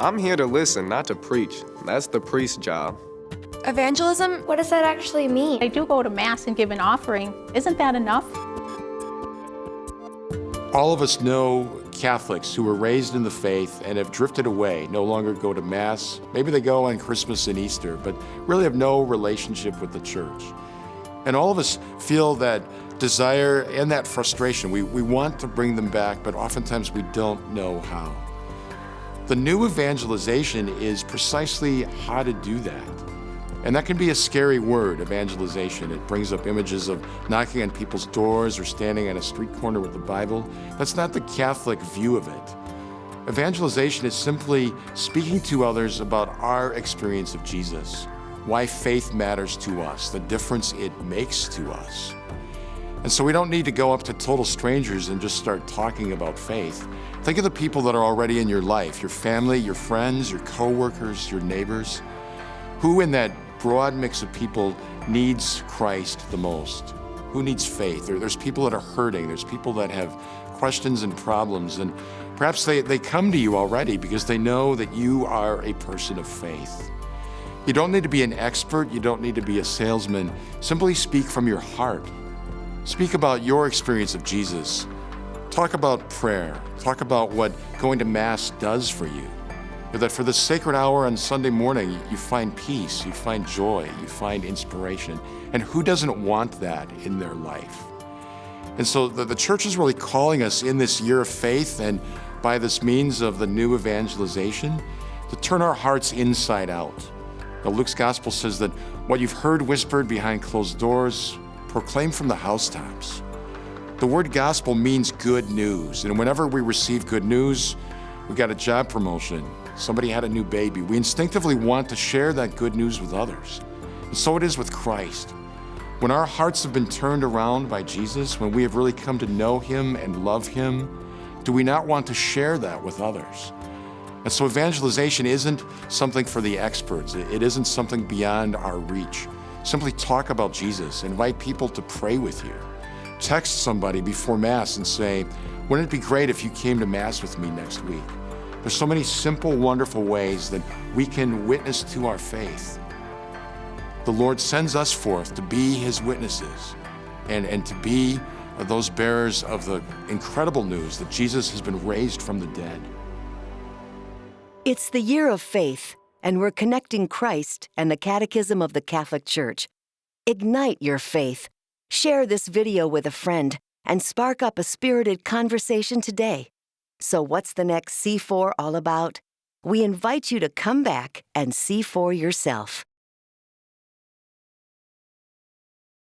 I'm here to listen, not to preach. That's the priest's job. Evangelism? What does that actually mean? I do go to Mass and give an offering. Isn't that enough? All of us know Catholics who were raised in the faith and have drifted away, no longer go to Mass. Maybe they go on Christmas and Easter, but really have no relationship with the church. And all of us feel that desire and that frustration. We want to bring them back, but oftentimes we don't know how. The new evangelization is precisely how to do that. And that can be a scary word, evangelization. It brings up images of knocking on people's doors or standing on a street corner with the Bible. That's not the Catholic view of it. Evangelization is simply speaking to others about our experience of Jesus, why faith matters to us, the difference it makes to us. And so we don't need to go up to total strangers and just start talking about faith. Think of the people that are already in your life, your family, your friends, your coworkers, your neighbors. Who in that broad mix of people needs Christ the most? Who needs faith? There's people that are hurting. There's people that have questions and problems. And perhaps they come to you already because they know that you are a person of faith. You don't need to be an expert. You don't need to be a salesman. Simply speak from your heart. Speak about your experience of Jesus. Talk about prayer. Talk about what going to Mass does for you. That for the sacred hour on Sunday morning, you find peace, you find joy, you find inspiration. And who doesn't want that in their life? And so the church is really calling us in this year of faith and by this means of the new evangelization to turn our hearts inside out. Now, Luke's gospel says that what you've heard whispered behind closed doors, proclaim from the housetops. The word gospel means good news. And whenever we receive good news, we got a job promotion, somebody had a new baby, we instinctively want to share that good news with others. And so it is with Christ. When our hearts have been turned around by Jesus, when we have really come to know Him and love Him, do we not want to share that with others? And so evangelization isn't something for the experts. It isn't something beyond our reach. Simply talk about Jesus. Invite people to pray with you. Text somebody before Mass and say, wouldn't it be great if you came to Mass with me next week? There's so many simple, wonderful ways that we can witness to our faith. The Lord sends us forth to be His witnesses and to be those bearers of the incredible news that Jesus has been raised from the dead. It's the year of faith, and we're connecting Christ and the Catechism of the Catholic Church. Ignite your faith. Share this video with a friend and spark up a spirited conversation today. So what's the next C4 all about? We invite you to come back and see for yourself.